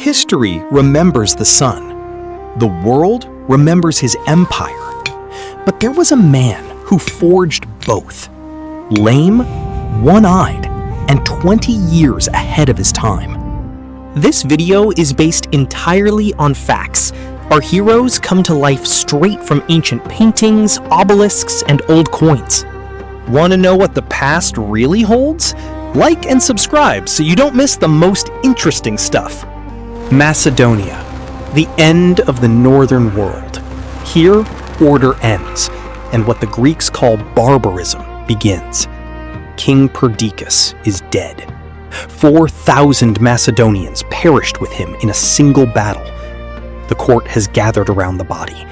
History remembers the sun. The world remembers his empire. But there was a man who forged both. Lame, one-eyed, and 20 years ahead of his time. This video is based entirely on facts. Our heroes come to life straight from ancient paintings, obelisks, and old coins. Want to know what the past really holds? Like and subscribe so you don't miss the most interesting stuff. Macedonia, the end of the northern world. Here, order ends, and what the Greeks call barbarism begins. King Perdiccas is dead. 4,000 Macedonians perished with him in a single battle. The court has gathered around the body.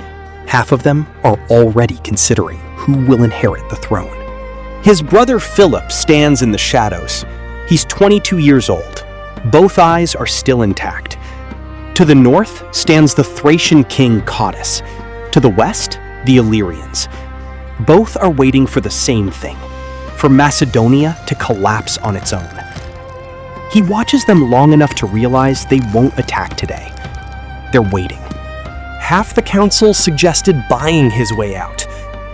Half of them are already considering who will inherit the throne. His brother Philip stands in the shadows. He's 22 years old. Both eyes are still intact. To the north stands the Thracian king Cottus. To the west, the Illyrians. Both are waiting for the same thing, for Macedonia to collapse on its own. He watches them long enough to realize they won't attack today. They're waiting. Half the council suggested buying his way out.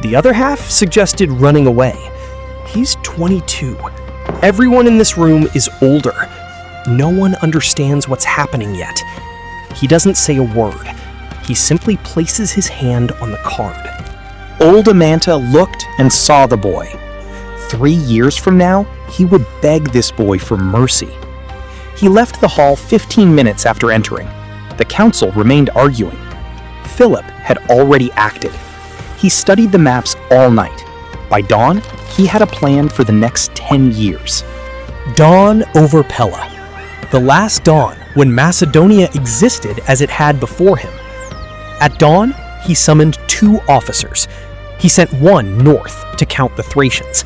The other half suggested running away. He's 22. Everyone in this room is older. No one understands what's happening yet. He doesn't say a word. He simply places his hand on the card. Old Amanta looked and saw the boy. 3 years from now, he would beg this boy for mercy. He left the hall 15 minutes after entering. The council remained arguing. Philip had already acted. He studied the maps all night. By dawn, he had a plan for the next 10 years. Dawn over Pella. The last dawn when Macedonia existed as it had before him. At dawn, he summoned 2 officers. He sent one north to count the Thracians,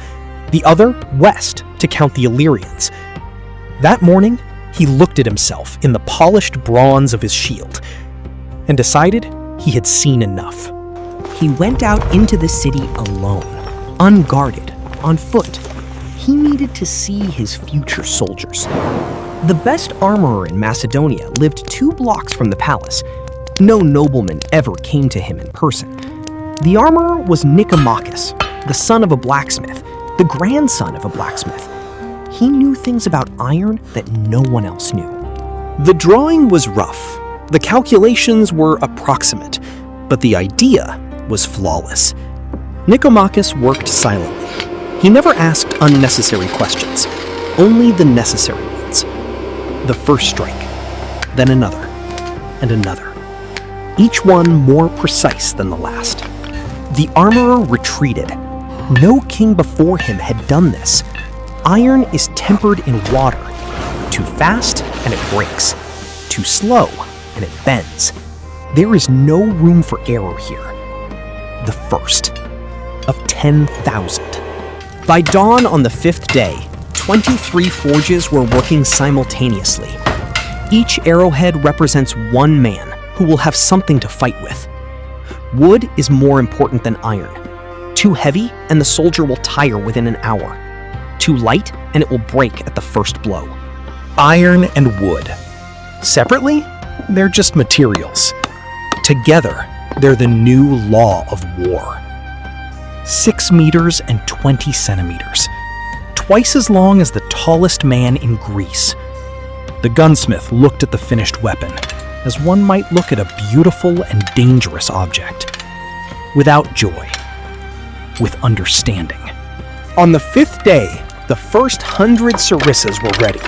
the other west to count the Illyrians. That morning, he looked at himself in the polished bronze of his shield and decided he had seen enough. He went out into the city alone, unguarded, on foot. He needed to see his future soldiers. The best armorer in Macedonia lived 2 blocks from the palace. No nobleman ever came to him in person. The armorer was Nicomachus, the son of a blacksmith, the grandson of a blacksmith. He knew things about iron that no one else knew. The drawing was rough. The calculations were approximate, but the idea was flawless. Nicomachus worked silently. He never asked unnecessary questions, only the necessary ones. The first strike, then another, and another. Each one more precise than the last. The armorer retreated. No king before him had done this. Iron is tempered in water. Too fast, and it breaks. Too slow, and it bends. There is no room for error here. The first of 10,000. By dawn on the 5th day, 23 forges were working simultaneously. Each arrowhead represents one man who will have something to fight with. Wood is more important than iron. Too heavy, and the soldier will tire within an hour. Too light, and it will break at the first blow. Iron and wood. Separately, they're just materials. Together, they're the new law of war. 6 meters and 20 centimeters. Twice as long as the tallest man in Greece. The gunsmith looked at the finished weapon, as one might look at a beautiful and dangerous object. Without joy, with understanding. On the 5th day, the first 100 Sarissas were ready.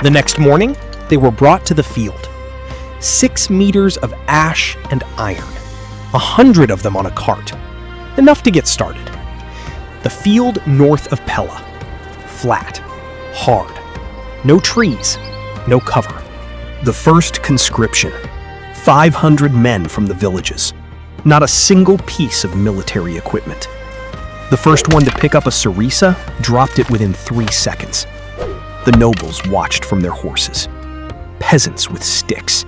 The next morning, they were brought to the field. 6 meters of ash and iron. 100 of them on a cart. Enough to get started. The field north of Pella. Flat. Hard. No trees. No cover. The first conscription. 500 men from the villages. Not a single piece of military equipment. The first one to pick up a Sarissa dropped it within 3 seconds. The nobles watched from their horses. Peasants with sticks.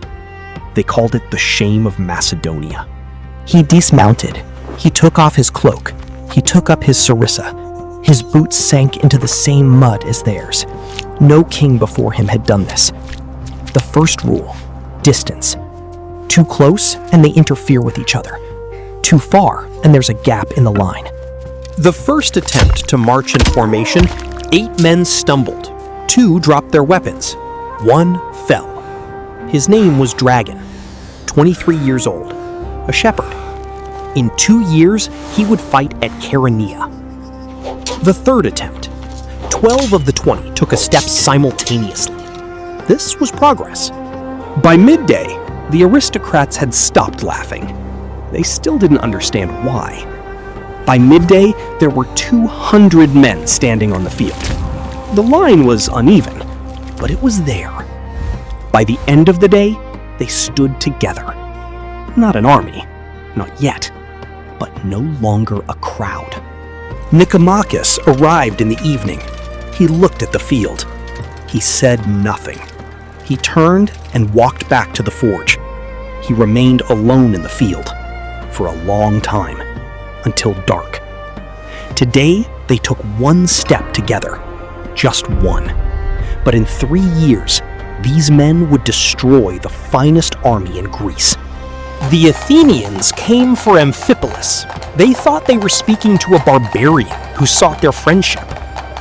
They called it the shame of Macedonia. He dismounted. He took off his cloak. He took up his Sarissa. His boots sank into the same mud as theirs. No king before him had done this. The first rule, Distance. Too close, and they interfere with each other. Too far, and there's a gap in the line. The first attempt to march in formation, 8 men stumbled. 2 dropped their weapons. 1 fell. His name was Dragon, 23 years old, a shepherd. In 2 years, he would fight at Chaeronea. The third attempt, 12 of the 20 took a step simultaneously. This was progress. By midday, the aristocrats had stopped laughing. They still didn't understand why. By midday, there were 200 men standing on the field. The line was uneven, but it was there. By the end of the day, they stood together. Not an army, not yet, but no longer a crowd. Nicomachus arrived in the evening. He looked at the field. He said nothing. He turned and walked back to the forge. He remained alone in the field for a long time, until dark. Today, they took 1 step together, just 1. But in 3 years, these men would destroy the finest army in Greece. The Athenians came for Amphipolis. They thought they were speaking to a barbarian who sought their friendship.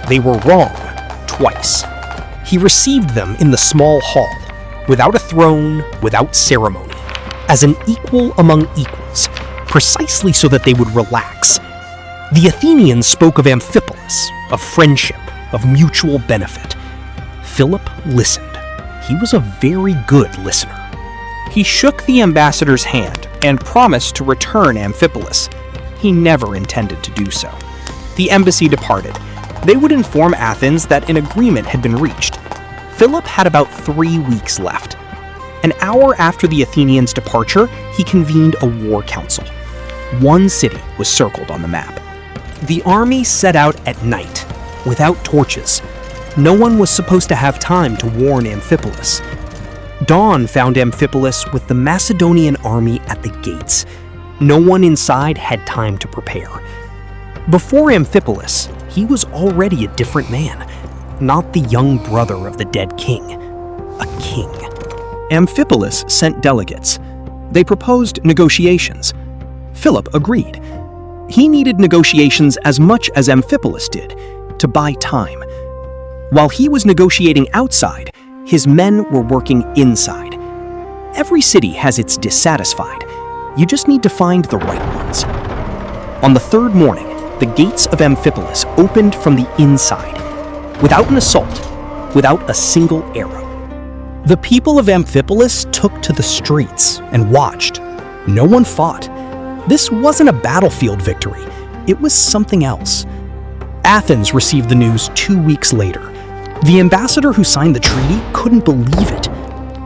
They were wrong, twice. He received them in the small hall, without a throne, without ceremony, as an equal among equals, precisely so that they would relax. The Athenians spoke of Amphipolis, of friendship, of mutual benefit. Philip listened. He was a very good listener. He shook the ambassador's hand and promised to return Amphipolis. He never intended to do so. The embassy departed. They would inform Athens that an agreement had been reached. Philip had about 3 weeks left. An hour after the Athenians' departure, he convened a war council. 1 city was circled on the map. The army set out at night, without torches. No one was supposed to have time to warn Amphipolis. Dawn found Amphipolis with the Macedonian army at the gates. No one inside had time to prepare. Before Amphipolis, he was already a different man, not the young brother of the dead king, a king. Amphipolis sent delegates. They proposed negotiations. Philip agreed. He needed negotiations as much as Amphipolis did, to buy time. While he was negotiating outside, his men were working inside. Every city has its dissatisfied. You just need to find the right ones. On the 3rd morning, the gates of Amphipolis opened from the inside, without an assault, without a single arrow. The people of Amphipolis took to the streets and watched. No one fought. This wasn't a battlefield victory. It was something else. Athens received the news 2 weeks later. The ambassador who signed the treaty couldn't believe it.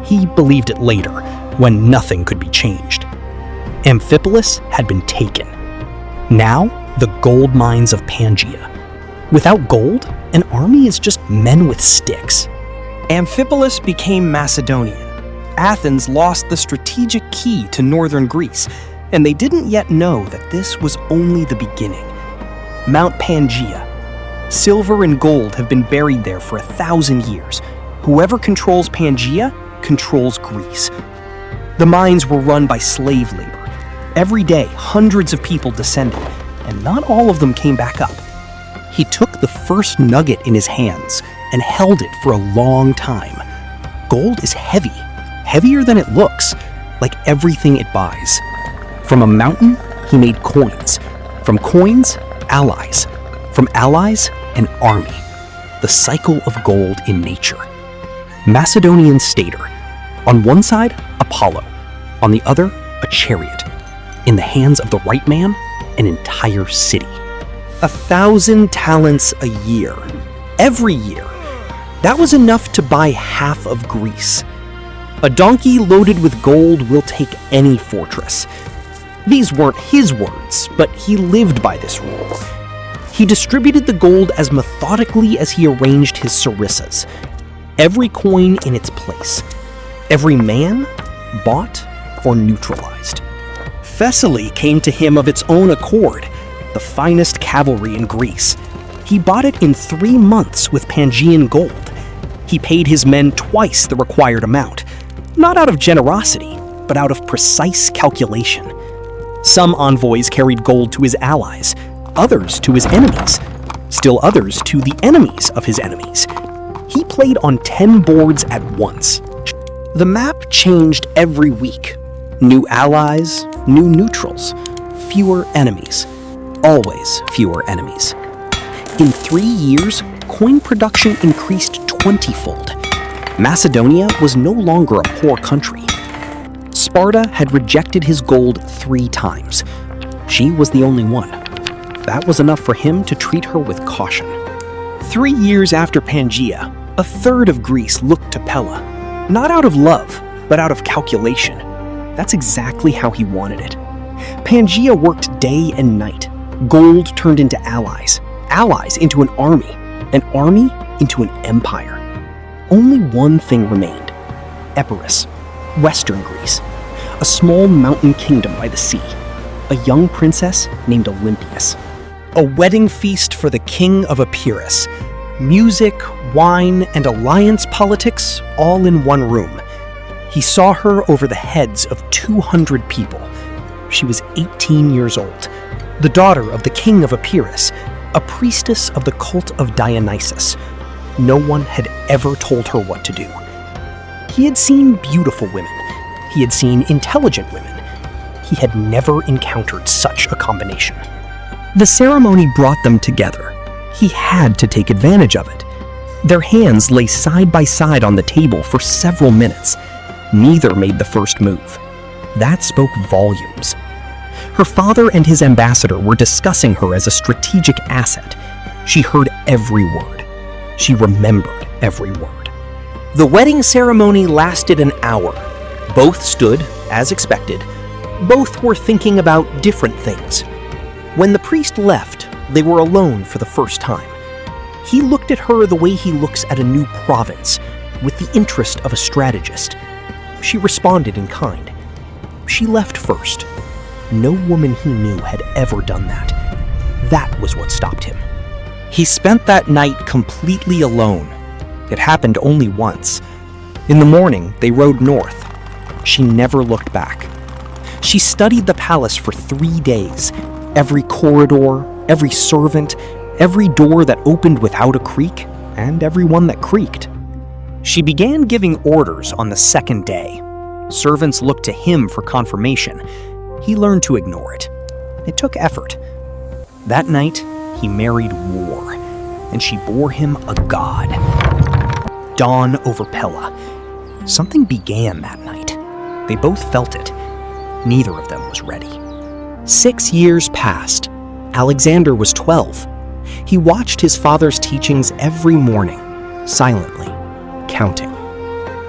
He believed it later, when nothing could be changed. Amphipolis had been taken. Now, the gold mines of Pangaea. Without gold, an army is just men with sticks. Amphipolis became Macedonian. Athens lost the strategic key to northern Greece, and they didn't yet know that this was only the beginning. Mount Pangaea. Silver and gold have been buried there for 1,000 years. Whoever controls Pangaea controls Greece. The mines were run by slave labor. Every day, hundreds of people descended, and not all of them came back up. He took the first nugget in his hands and held it for a long time. Gold is heavy, heavier than it looks, like everything it buys. From a mountain, he made coins. From coins, allies. From allies, an army. The cycle of gold in nature. Macedonian stater. On one side, Apollo. On the other, a chariot. In the hands of the right man, an entire city. 1,000 talents a year. Every year. That was enough to buy half of Greece. A donkey loaded with gold will take any fortress. These weren't his words, but he lived by this rule. He distributed the gold as methodically as he arranged his sarissas. Every coin in its place. Every man bought or neutralized. Thessaly came to him of its own accord, the finest cavalry in Greece. He bought it in 3 months with Pangaean gold. He paid his men twice the required amount. Not out of generosity, but out of precise calculation. Some envoys carried gold to his allies, others to his enemies, still others to the enemies of his enemies. He played on 10 boards at once. The map changed every week. New allies, new neutrals, fewer enemies. Always fewer enemies. In 3 years, coin production increased 20-fold. Macedonia was no longer a poor country. Sparta had rejected his gold 3 times. She was the only one. That was enough for him to treat her with caution. 3 years after Pangaea, a third of Greece looked to Pella. Not out of love, but out of calculation. That's exactly how he wanted it. Pangaea worked day and night. Gold turned into allies, allies into an army into an empire. Only one thing remained: Epirus, western Greece, a small mountain kingdom by the sea, a young princess named Olympias. A wedding feast for the king of Epirus. Music, wine, and alliance politics all in one room. He saw her over the heads of 200 people. She was 18 years old, the daughter of the king of Epirus, a priestess of the cult of Dionysus. No one had ever told her what to do. He had seen beautiful women. He had seen intelligent women. He had never encountered such a combination. The ceremony brought them together. He had to take advantage of it. Their hands lay side by side on the table for several minutes. Neither made the first move. That spoke volumes. Her father and his ambassador were discussing her as a strategic asset. She heard every word. She remembered every word. The wedding ceremony lasted an hour. Both stood, as expected. Both were thinking about different things. When the priest left, they were alone for the first time. He looked at her the way he looks at a new province, with the interest of a strategist. She responded in kind. She left first. No woman he knew had ever done that. That was what stopped him. He spent that night completely alone. It happened only once. In the morning, they rode north. She never looked back. She studied the palace for 3 days. Every corridor, every servant, every door that opened without a creak, and every one that creaked. She began giving orders on the second day. Servants looked to him for confirmation. He learned to ignore it. It took effort. That night, he married war, and she bore him a god. Dawn over Pella. Something began that night. They both felt it. Neither of them was ready. 6 years passed. Alexander was 12. He watched his father's teachings every morning, silently, counting.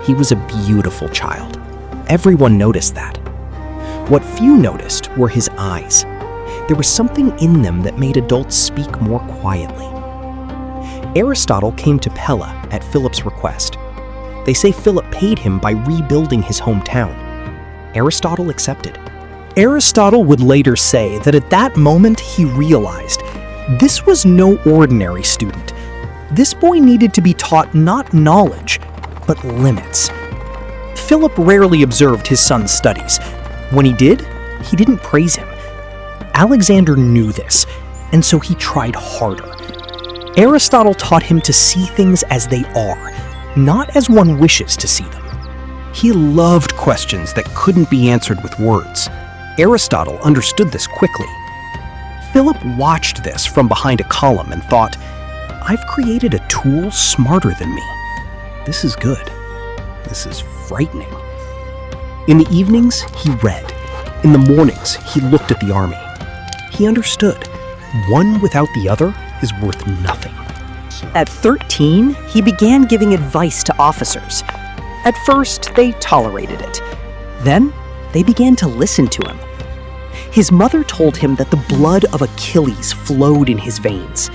He was a beautiful child. Everyone noticed that. What few noticed were his eyes. There was something in them that made adults speak more quietly. Aristotle came to Pella at Philip's request. They say Philip paid him by rebuilding his hometown. Aristotle accepted. Aristotle would later say that at that moment he realized this was no ordinary student. This boy needed to be taught not knowledge, but limits. Philip rarely observed his son's studies. When he didn't praise him. Alexander knew this, and so he tried harder. Aristotle taught him to see things as they are, not as one wishes to see them. He loved questions that couldn't be answered with words. Aristotle understood this quickly. Philip watched this from behind a column and thought, I've created a tool smarter than me. This is good. This is frightening. In the evenings, he read. In the mornings, he looked at the army. He understood. One without the other is worth nothing. At 13, he began giving advice to officers. At first, they tolerated it. Then, they began to listen to him. His mother told him that the blood of Achilles flowed in his veins.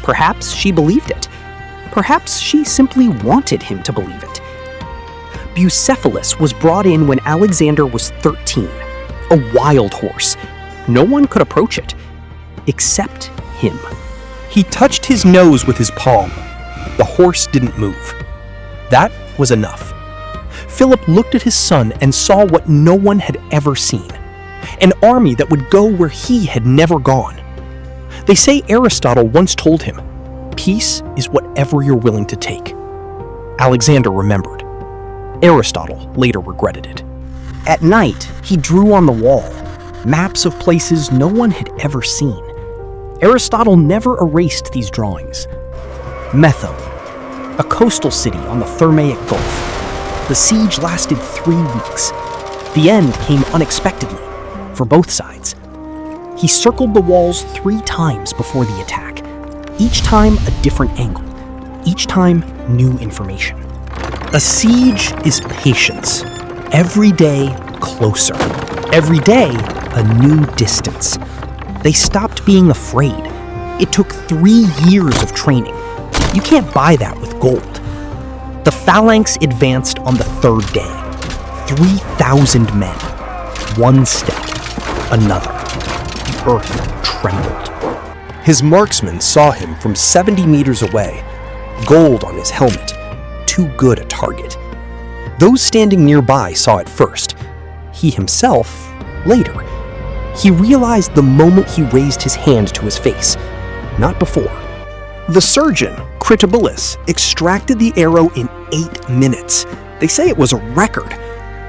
Perhaps she believed it. Perhaps she simply wanted him to believe it. Bucephalus was brought in when Alexander was 13, a wild horse. No one could approach it, except him. He touched his nose with his palm. The horse didn't move. That was enough. Philip looked at his son and saw what no one had ever seen, an army that would go where he had never gone. They say Aristotle once told him, "Peace is whatever you're willing to take." Alexander remembered. Aristotle later regretted it. At night, he drew on the wall maps of places no one had ever seen. Aristotle never erased these drawings. Methone, a coastal city on the Thermaic Gulf. The siege lasted 3 weeks. The end came unexpectedly for both sides. He circled the walls 3 times before the attack, each time a different angle, each time new information. A siege is patience. Every day closer. Every day a new distance. They stopped being afraid. It took 3 years of training. You can't buy that with gold. The phalanx advanced on the 3rd day. 3,000 men. One step, another. The earth trembled. His marksmen saw him from 70 meters away, gold on his helmet, too good a target. Those standing nearby saw it first. He himself, later. He realized the moment he raised his hand to his face, not before. The surgeon, Critobulus, extracted the arrow in 8 minutes. They say it was a record.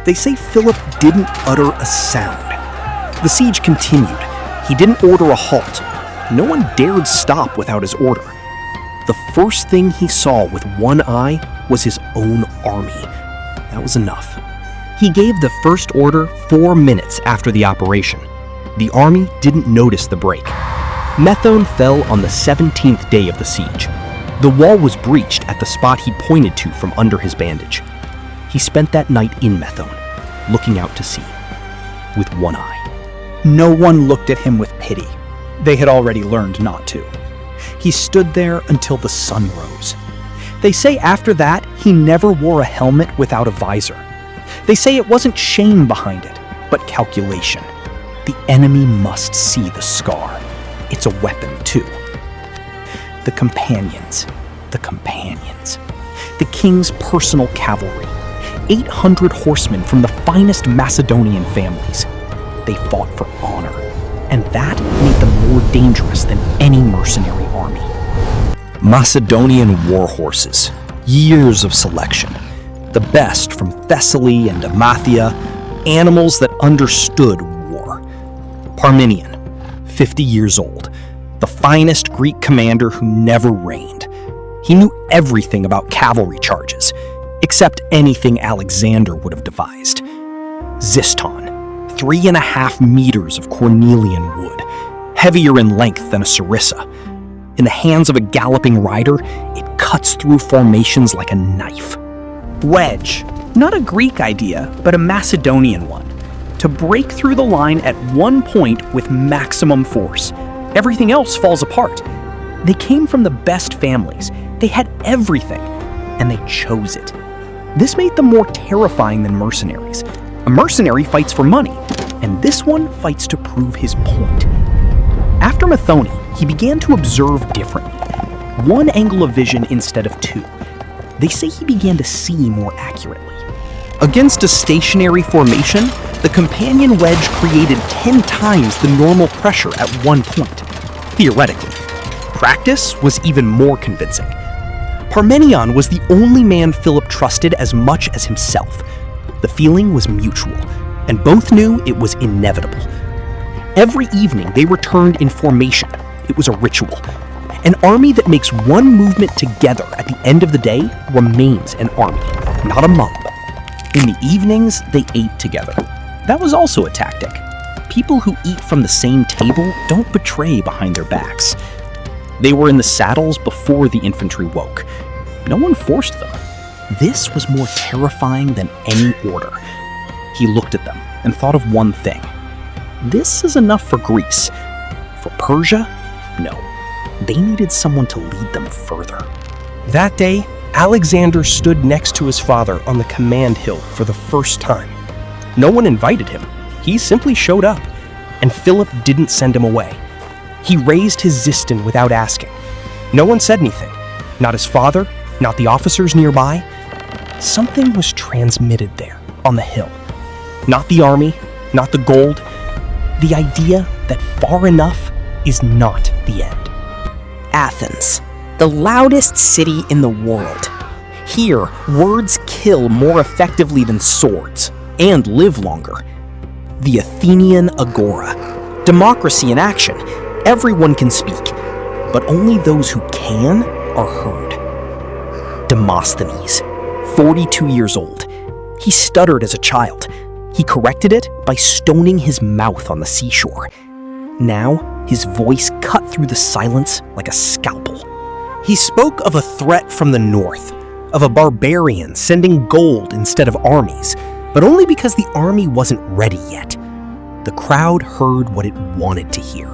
They say Philip didn't utter a sound. The siege continued. He didn't order a halt. No one dared stop without his order. The first thing he saw with one eye was his own army. That was enough. He gave the first order 4 minutes after the operation. The army didn't notice the break. Methone fell on the 17th day of the siege. The wall was breached at the spot he pointed to from under his bandage. He spent that night in Methone, looking out to sea, with one eye. No one looked at him with pity. They had already learned not to. He stood there until the sun rose. They say after that, he never wore a helmet without a visor. They say it wasn't shame behind it, but calculation. The enemy must see the scar. It's a weapon, too. The companions. The king's personal cavalry. 800 horsemen from the finest Macedonian families. They fought for honor, and that made them more dangerous than any mercenary army. Macedonian war horses. Years of selection. The best from Thessaly and Amathia, animals that understood war. Parmenion, 50 years old, the finest Greek commander who never reigned. He knew everything about cavalry charges, except anything Alexander would have devised. Xyston, 3.5 meters of cornelian wood, heavier in length than a Sarissa. In the hands of a galloping rider, it cuts through formations like a knife. Wedge, not a Greek idea, but a Macedonian one. To break through the line at one point with maximum force. Everything else falls apart. They came from the best families. They had everything, and they chose it. This made them more terrifying than mercenaries. A mercenary fights for money, and this one fights to prove his point. After Methone, he began to observe differently. One angle of vision instead of 2. They say he began to see more accurately. Against a stationary formation, the companion wedge created 10 times the normal pressure at one point, theoretically. Practice was even more convincing. Parmenion was the only man Philip trusted as much as himself. The feeling was mutual, and both knew it was inevitable. Every evening they returned in formation. It was a ritual. An army that makes one movement together at the end of the day remains an army, not a mob. In the evenings, they ate together. That was also a tactic. People who eat from the same table don't betray behind their backs. They were in the saddles before the infantry woke. No one forced them. This was more terrifying than any order. He looked at them and thought of one thing. This is enough for Greece. For Persia? No. They needed someone to lead them further. That day, Alexander stood next to his father on the command hill for the first time. No one invited him. He simply showed up, and Philip didn't send him away. He raised his Xyston without asking. No one said anything. Not his father, not the officers nearby. Something was transmitted there on the hill. Not the army, not the gold, the idea that far enough is not the end. Athens, the loudest city in the world. Here, words kill more effectively than swords, and live longer. The Athenian Agora. Democracy in action. Everyone can speak, but only those who can are heard. Demosthenes, 42 years old. He stuttered as a child. He corrected it by stoning his mouth on the seashore. Now, his voice cut through the silence like a scalpel. He spoke of a threat from the north, of a barbarian sending gold instead of armies, but only because the army wasn't ready yet. The crowd heard what it wanted to hear.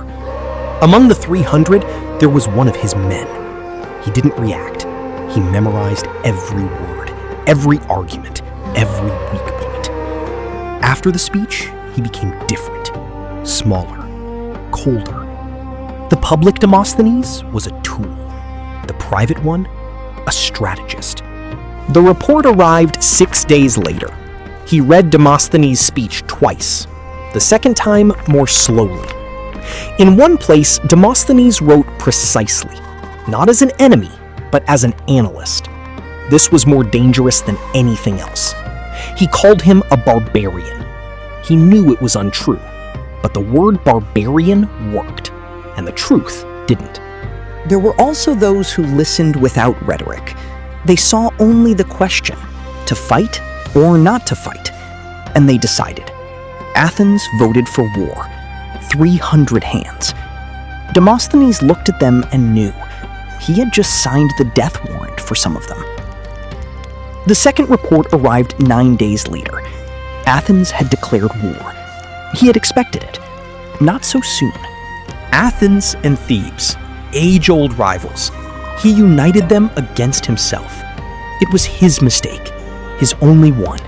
Among the 300, there was one of his men. He didn't react. He memorized every word, every argument, every weak point. After the speech, he became different, smaller, colder. The public Demosthenes was a tool. The private one, a strategist. The report arrived 6 days later. He read Demosthenes' speech twice, the second time more slowly. In one place, Demosthenes wrote precisely, not as an enemy, but as an analyst. This was more dangerous than anything else. He called him a barbarian. He knew it was untrue, but the word barbarian worked, and the truth didn't. There were also those who listened without rhetoric. They saw only the question, to fight or not to fight, and they decided. Athens voted for war, 300 hands. Demosthenes looked at them and knew. He had just signed the death warrant for some of them. The second report arrived 9 days later. Athens had declared war. He had expected it. Not so soon. Athens and Thebes, age-old rivals. He united them against himself. It was his mistake, his only one.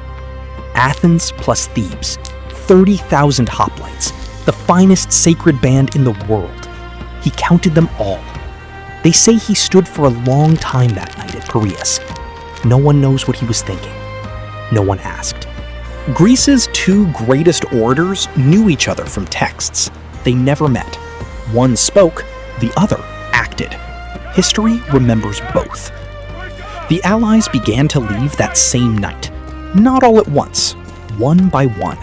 Athens plus Thebes, 30,000 hoplites, the finest sacred band in the world. He counted them all. They say he stood for a long time that night at Piraeus. No one knows what he was thinking. No one asked. Greece's two greatest orators knew each other from texts. They never met. One spoke, the other acted. History remembers both. The allies began to leave that same night. Not all at once, one by one,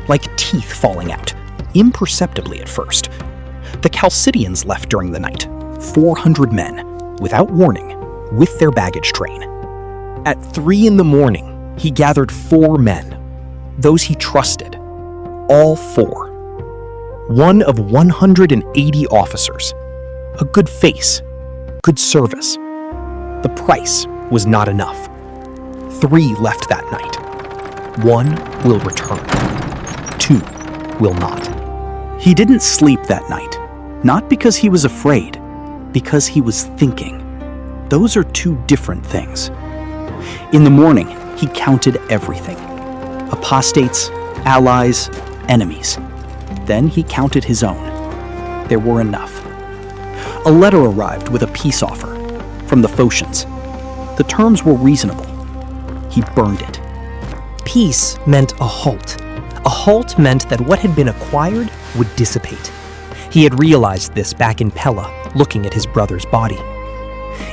like teeth falling out, imperceptibly at first. The Chalcidians left during the night, 400 men, without warning, with their baggage train. At 3 a.m, he gathered 4 men, those he trusted, all 4. One of 180 officers. A good face, good service. The price was not enough. 3 left that night. 1 will return. 2 will not. He didn't sleep that night, not because he was afraid, because he was thinking. Those are 2 different things. In the morning, he counted everything. Apostates, allies, enemies. Then he counted his own. There were enough. A letter arrived with a peace offer from the Phocians. The terms were reasonable. He burned it. Peace meant a halt. A halt meant that what had been acquired would dissipate. He had realized this back in Pella, looking at his brother's body.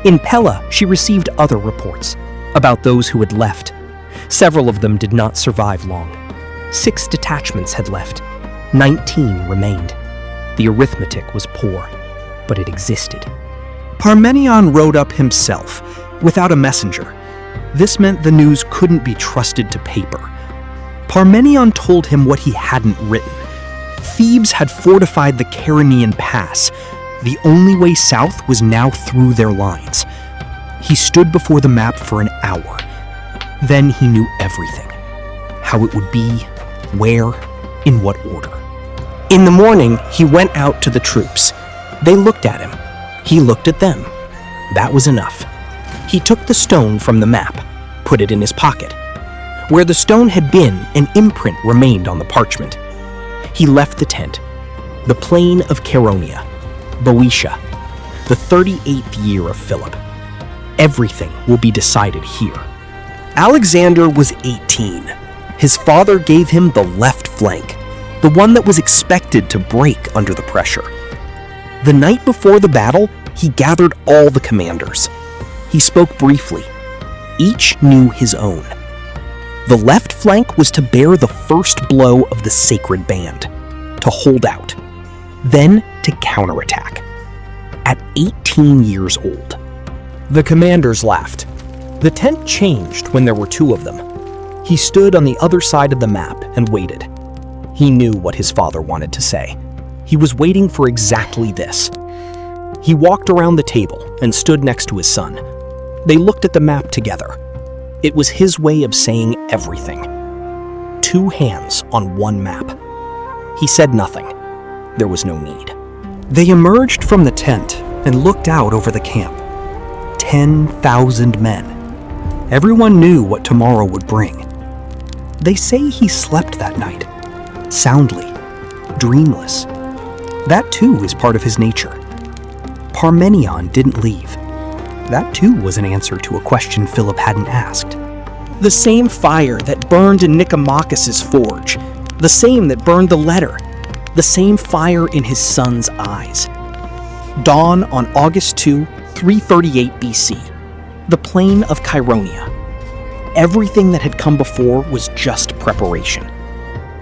In Pella, she received other reports about those who had left. Several of them did not survive long. 6 detachments had left. 19 remained. The arithmetic was poor, but it existed. Parmenion rode up himself, without a messenger. This meant the news couldn't be trusted to paper. Parmenion told him what he hadn't written. Thebes had fortified the Chaerenean Pass. The only way south was now through their lines. He stood before the map for an hour. Then he knew everything. How it would be, where, in what order. In the morning, he went out to the troops. They looked at him. He looked at them. That was enough. He took the stone from the map, put it in his pocket. Where the stone had been, an imprint remained on the parchment. He left the tent. The plain of Chaeronea, Boeotia, the 38th year of Philip. Everything will be decided here. Alexander was 18. His father gave him the left flank, the one that was expected to break under the pressure. The night before the battle, he gathered all the commanders. He spoke briefly. Each knew his own. The left flank was to bear the first blow of the sacred band, to hold out, then to counterattack. At 18 years old. The commanders laughed. The tent changed when there were two of them. He stood on the other side of the map and waited. He knew what his father wanted to say. He was waiting for exactly this. He walked around the table and stood next to his son. They looked at the map together. It was his way of saying everything. Two hands on one map. He said nothing. There was no need. They emerged from the tent and looked out over the camp. 10,000 men. Everyone knew what tomorrow would bring. They say he slept that night, soundly, dreamless. That too is part of his nature. Parmenion didn't leave. That too was an answer to a question Philip hadn't asked. The same fire that burned in Nicomachus's forge, the same that burned the letter, the same fire in his son's eyes. Dawn on August 2, 338 BC, the plain of Chaeronea. Everything that had come before was just preparation.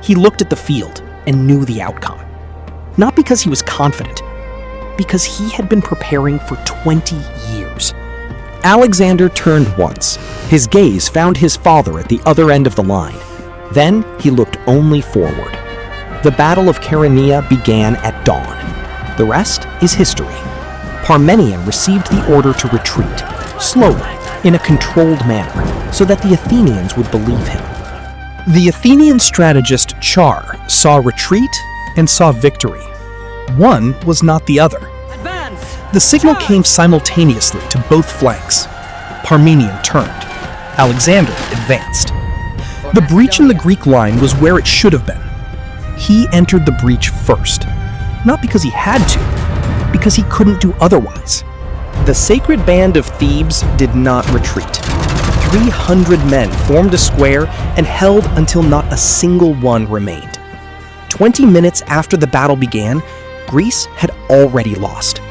He looked at the field and knew the outcome. Not because he was confident, because he had been preparing for 20 years. Alexander turned once. His gaze found his father at the other end of the line. Then he looked only forward. The Battle of Chaeronea began at dawn. The rest is history. Parmenion received the order to retreat, slowly, in a controlled manner, so that the Athenians would believe him. The Athenian strategist Char saw retreat and saw victory. One was not the other. Advance! The signal came simultaneously to both flanks. Parmenion turned. Alexander advanced. The breach in the Greek line was where it should have been. He entered the breach first, not because he had to, because he couldn't do otherwise. The sacred band of Thebes did not retreat. 300 men formed a square and held until not a single one remained. 20 minutes after the battle began, Greece had already lost.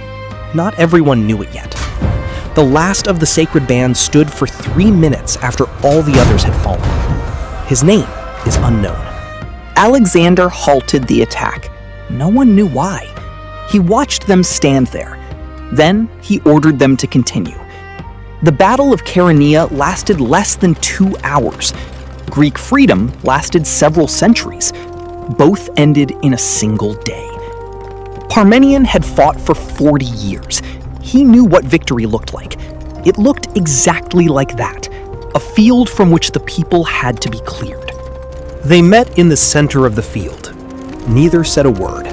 Not everyone knew it yet. The last of the sacred band stood for 3 minutes after all the others had fallen. His name is unknown. Alexander halted the attack. No one knew why. He watched them stand there. Then he ordered them to continue. The Battle of Chaeronea lasted less than 2 hours. Greek freedom lasted several centuries. Both ended in a single day. Parmenion had fought for 40 years. He knew what victory looked like. It looked exactly like that, a field from which the people had to be cleared. They met in the center of the field. Neither said a word.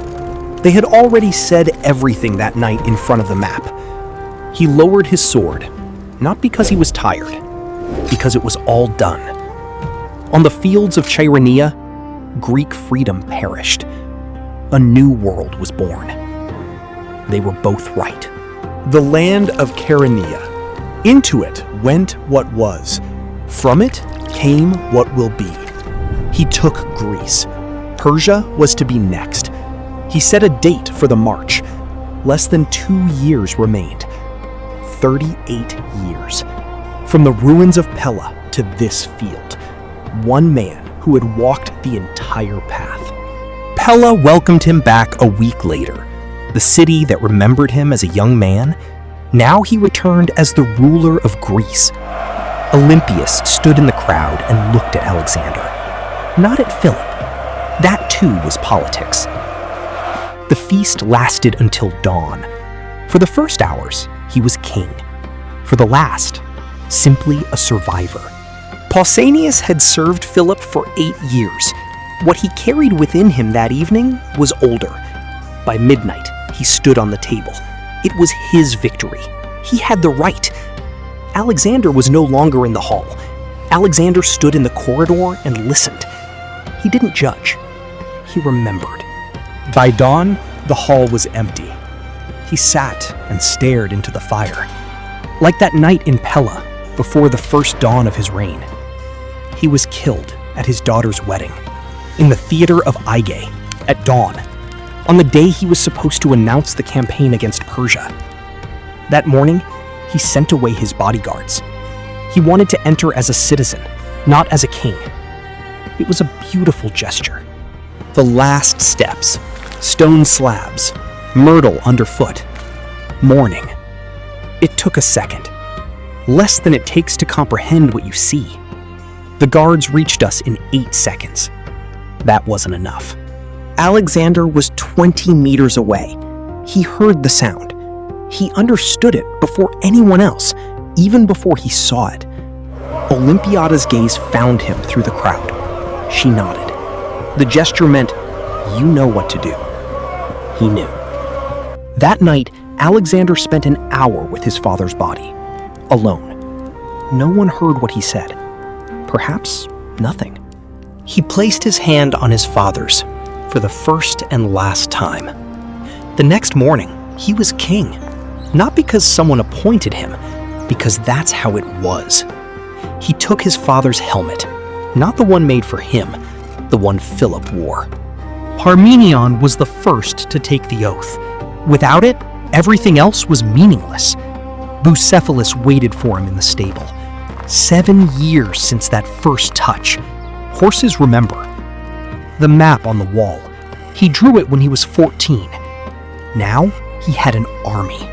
They had already said everything that night in front of the map. He lowered his sword, not because he was tired, because it was all done. On the fields of Chaeronea, Greek freedom perished. A new world was born. They were both right. The land of Chaeronea. Into it went what was. From it came what will be. He took Greece. Persia was to be next. He set a date for the march. Less than 2 years remained. 38 years. From the ruins of Pella to this field. One man who had walked the entire path. Pella welcomed him back a week later. The city that remembered him as a young man, now he returned as the ruler of Greece. Olympias stood in the crowd and looked at Alexander. Not at Philip. That too was politics. The feast lasted until dawn. For the first hours, he was king. For the last, simply a survivor. Pausanias had served Philip for 8 years. What he carried within him that evening was older. By midnight, he stood on the table. It was his victory. He had the right. Alexander was no longer in the hall. Alexander stood in the corridor and listened. He didn't judge. He remembered. By dawn, the hall was empty. He sat and stared into the fire. Like that night in Pella, before the first dawn of his reign. he was killed at his daughter's wedding, in the theater of Aige, at dawn, on the day he was supposed to announce the campaign against Persia. That morning, he sent away his bodyguards. He wanted to enter as a citizen, not as a king. It was a beautiful gesture. The last steps, stone slabs, myrtle underfoot, mourning. It took a second, less than it takes to comprehend what you see. The guards reached us in 8 seconds. That wasn't enough. Alexander was 20 meters away. He heard the sound. He understood it before anyone else, even before he saw it. Olympiada's gaze found him through the crowd. She nodded. The gesture meant, "You know what to do." He knew. That night, Alexander spent an hour with his father's body, alone. No one heard what he said. Perhaps nothing. He placed his hand on his father's for the first and last time. The next morning, he was king. Not because someone appointed him, because that's how it was. He took his father's helmet, not the one made for him, the one Philip wore. Parmenion was the first to take the oath. Without it, everything else was meaningless. Bucephalus waited for him in the stable. 7 years since that first touch. Horses remember. The map on the wall. He drew it when he was 14. Now, he had an army.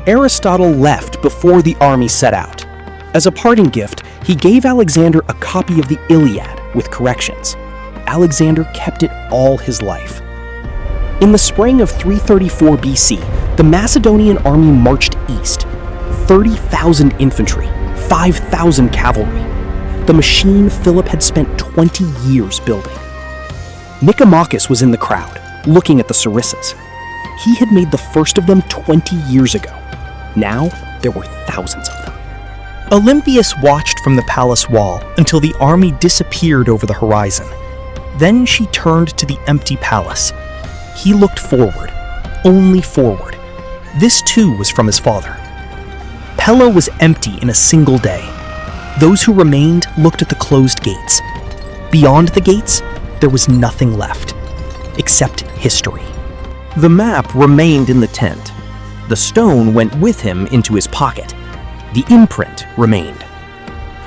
Aristotle left before the army set out. As a parting gift, he gave Alexander a copy of the Iliad with corrections. Alexander kept it all his life. In the spring of 334 BC, the Macedonian army marched east. 30,000 infantry, 5,000 cavalry. The machine Philip had spent 20 years building. Nicomachus was in the crowd, looking at the Sarissas. He had made the first of them 20 years ago. Now, there were thousands of them. Olympias watched from the palace wall until the army disappeared over the horizon. Then she turned to the empty palace. He looked forward, only forward. This too was from his father. Pella was empty in a single day. Those who remained looked at the closed gates. Beyond the gates, there was nothing left, except history. The map remained in the tent. The stone went with him into his pocket. The imprint remained.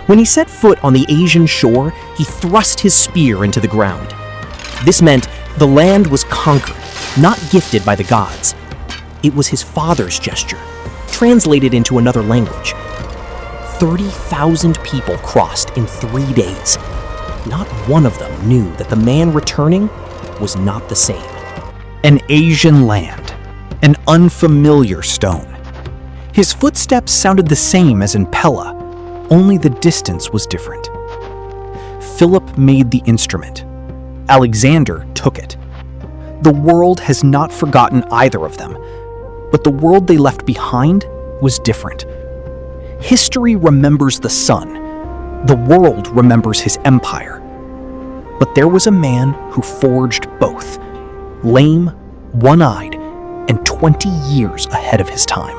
When he set foot on the Asian shore, he thrust his spear into the ground. This meant the land was conquered, not gifted by the gods. It was his father's gesture, translated into another language. 30,000 people crossed in 3 days. Not one of them knew that the man returning was not the same. An Asian land, an unfamiliar stone. His footsteps sounded the same as in Pella, only the distance was different. Philip made the instrument. Alexander took it. The world has not forgotten either of them, but the world they left behind was different. History remembers the sun. The world remembers his empire. But there was a man who forged both, lame, one-eyed, and 20 years ahead of his time.